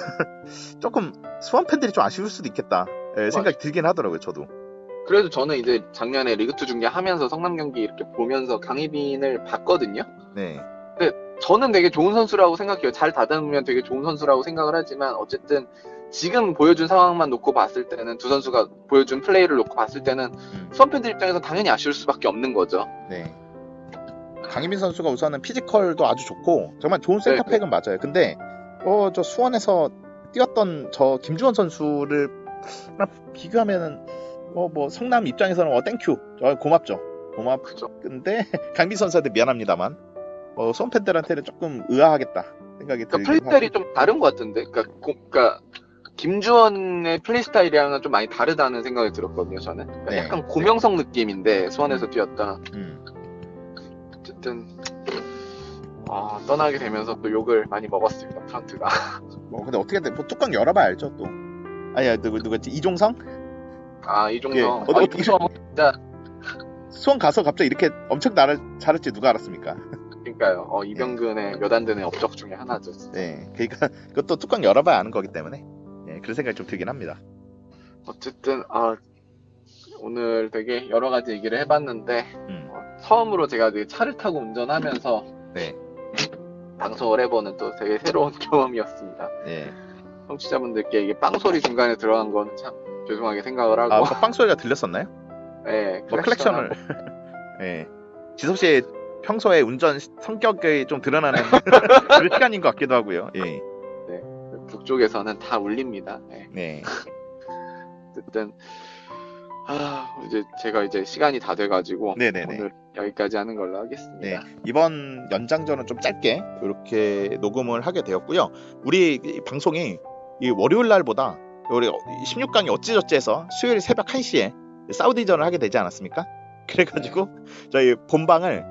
조금 수원 팬들이 좀 아쉬울 수도 있겠다 생각이 들긴 하더라고요. 저도. 그래도 저는 이제 작년에 리그2 중계하면서 성남 경기 이렇게 보면서 강희빈을 봤거든요. 네. 근데 저는 되게 좋은 선수라고 생각해요. 잘 다듬으면 되게 좋은 선수라고 생각을 하지만 어쨌든 지금 보여준 상황만 놓고 봤을 때는 두 선수가 보여준 플레이를 놓고 봤을 때는 수원 팬들 입장에서 당연히 아쉬울 수밖에 없는 거죠. 네. 강희빈 선수가 우선은 피지컬도 아주 좋고 정말 좋은 센터백은 맞아요. 근데 저 수원에서 뛰었던 저 김주원 선수를 비교하면은 뭐 성남 입장에서는 땡큐 고맙죠. 그죠. 근데 강빈 선수한테 미안합니다만 수원 팬들한테는 조금 의아하겠다 생각이 들긴 그러니까 플레이스타일이 좀 다른 것 같은데, 그러니까 김주원의 플레이 스타일이랑은 좀 많이 다르다는 생각이 들었거든요. 저는 그러니까 네. 약간 고명성 느낌인데 수원에서 뛰었다. 어쨌든 떠나게 되면서 또 욕을 많이 먹었습니다. 프런트가. 근데 어떻게 뭐 뚜껑 열어봐 알죠 또. 아니야 누구지 이종성? 이종성. 예. 어떻게 이종성 진짜. 수원 가서 갑자기 이렇게 엄청 잘할지 누가 알았습니까? 그러니까요. 이병근의 몇 안 되는 업적 중에 하나죠. 진짜. 네, 그러니까 그것도 뚜껑 열어봐야 아는 거기 때문에 그런 생각이 좀 들긴 합니다. 어쨌든 오늘 되게 여러 가지 얘기를 해봤는데 처음으로 제가 차를 타고 운전하면서 네. 방송을 해보는 또 되게 새로운 경험이었습니다. 네. 청취자분들께 이게 빵 소리 중간에 들어간 거는 참 죄송하게 생각을 하고. 빵 소리가 들렸었나요? 네. 클렉션을. 네. 지섭 씨의 평소에 운전 성격이 좀 드러나는 그런 시간인 것 같기도 하고요. 예. 네. 북쪽에서는 다 울립니다. 네. 네. 어쨌든 이제 제가 시간이 다 돼가지고 네네네. 오늘 여기까지 하는 걸로 하겠습니다. 네. 이번 연장전은 좀 짧게 이렇게 녹음을 하게 되었고요. 우리 이 방송이 이 월요일 날보다 우리 16강이 어찌저찌해서 수요일 새벽 1시에 사우디전을 하게 되지 않았습니까? 그래가지고 저희 본방을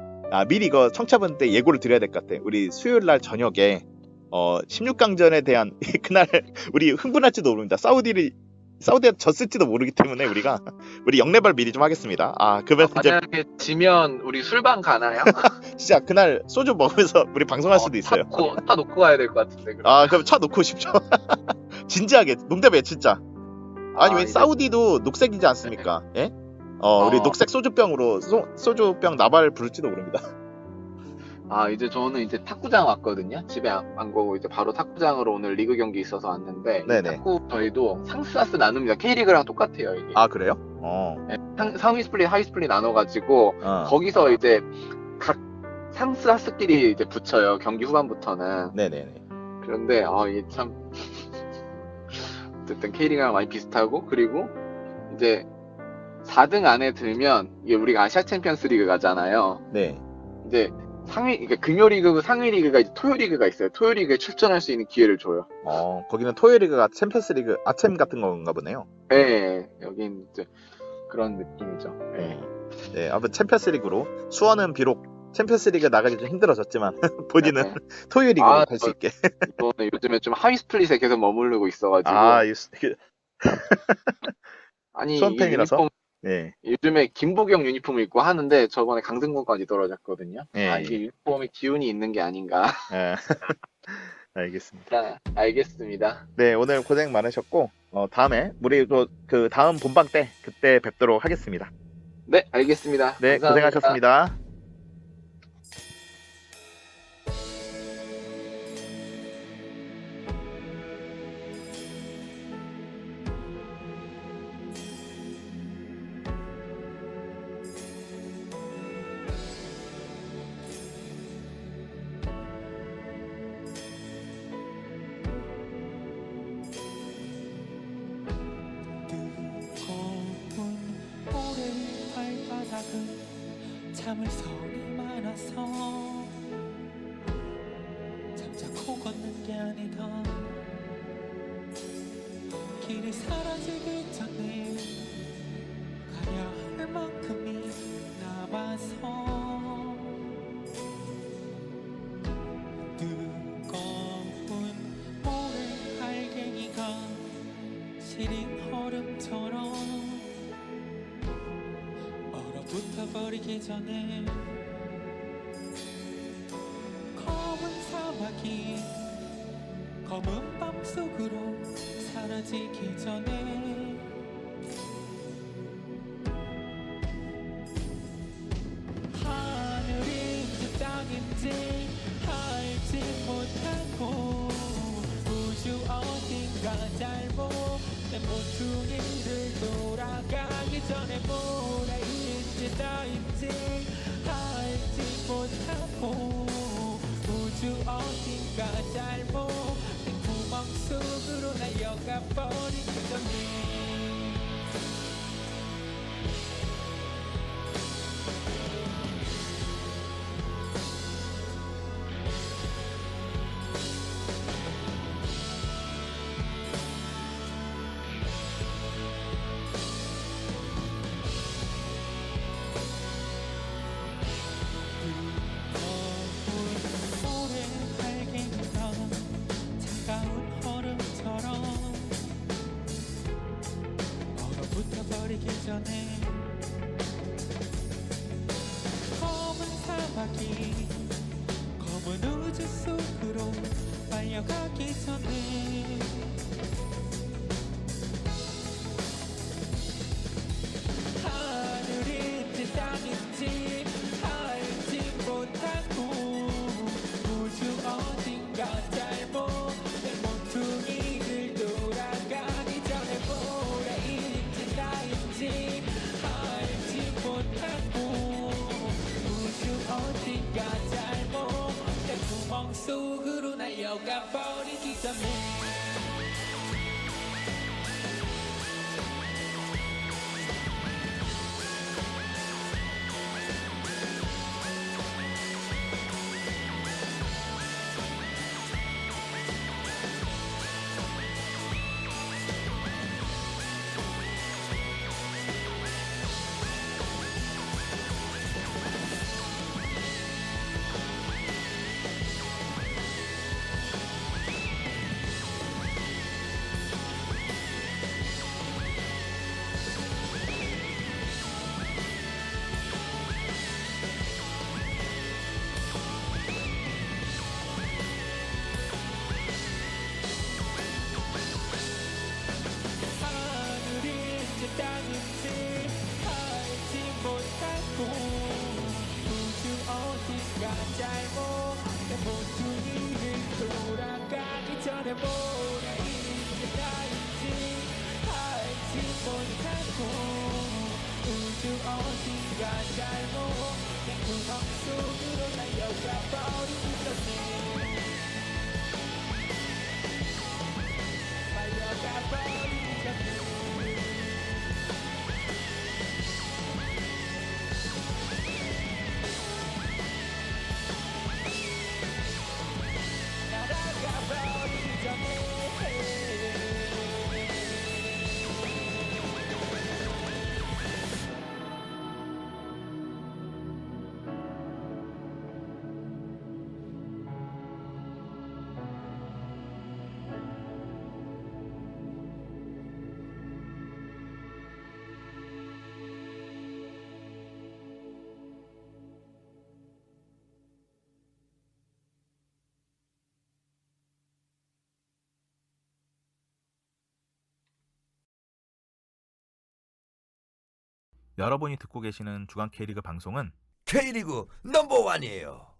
미리 이거 청취자분들 예고를 드려야 될 것 같아요. 우리 수요일 날 저녁에 16강전에 대한 그날 우리 흥분할지도 모릅니다. 사우디가 졌을지도 모르기 때문에 우리 영레발 미리 좀 하겠습니다. 그러면 이제 만약에 지면 우리 술방 가나요? 진짜 그날 소주 먹으면서 우리 방송할 수도 있어요. 차 놓고 가야 될 것 같은데. 그럼 차 놓고 오십시오. 진지하게 농담이에요 진짜. 왜 사우디도 녹색이지 않습니까? 예? 우리 녹색 소주병으로 소주병 나발 부를지도 모릅니다. 이제 저는 탁구장 왔거든요. 집에 안 가고 바로 탁구장으로 오늘 리그 경기 있어서 왔는데 네네. 탁구 저희도 상스하스 나눕니다. K리그랑 똑같아요 이게. 그래요? 네, 상위 스플릿, 하위 스플릿 나눠가지고 거기서 각 상스하스끼리 붙여요. 경기 후반부터는. 네네네. 그런데 이게 참 어쨌든 K리그랑 많이 비슷하고 그리고 이제 4등 안에 들면 이게 우리가 아시아 챔피언스 리그 가잖아요. 네. 이제 그러니까 금요리그, 상위리그가 토요리그가 있어요. 토요리그에 출전할 수 있는 기회를 줘요. 거기는 토요리그가 챔피언스 리그 아챔 같은 건가 보네요. 네, 여긴 이제 그런 느낌이죠. 네. 네, 아무튼 챔피언스 리그로 수원은 비록 챔피언스 리그 나가기 좀 힘들어졌지만 본인은 토요리그로 갈 수 있게. 저는 요즘에 좀 하위 스플릿에 계속 머무르고 있어가지고. 아니 수원 팬이라서. 유니폼, 네. 요즘에 김보경 유니폼을 입고 하는데 저번에 강등권까지 떨어졌거든요. 네. 이게 유니폼에 기운이 있는 게 아닌가. 알겠습니다. 알겠습니다. 네, 오늘 고생 많으셨고 다음에 우리 그 다음 본방 때 그때 뵙도록 하겠습니다. 네, 알겠습니다. 네, 감사합니다. 고생하셨습니다. 참을성이 많아서 잠자코 걷는 게 아니던 길이 사라지기 전에 가야 할 만큼이 남아서 뜨거운 모래 알갱이가 시린 얼음처럼 얼어붙어 버리기 전에 검은 사막이 검은 밤 속으로 사라지기 전에 하늘인지 땅인지 알지 못하고 우주 어딘가 잘못된 모퉁이를 돌아가기 전에 모래인지 땅인지 알지 못하고 우주 어딘가 잘못된 구멍 속으로 날려가 버리기 전에 버리기 전에 검은 사막이 검은 우주 속으로 빨려가기 전에 하늘인지 땅인지 알지 못하고 우주 어딘가 잘못된 모퉁이를 돌아가기 전에 모래인지 나인지 알지 못하고 우주 어딘가 잘못된 구멍 속으로 날려가 버리기 전에 땅인지 알지 못하고 우주 어딘가 잘못된 모퉁이를 돌아가기 전에 모래인지 나인지 알지 못하고 우주 어딘가 잘못된 구멍 속으로 날려가 버리기 전에 말려가 버리기 전에 여러분이 듣고 계시는 주간 K리그 방송은 K리그 넘버원이에요.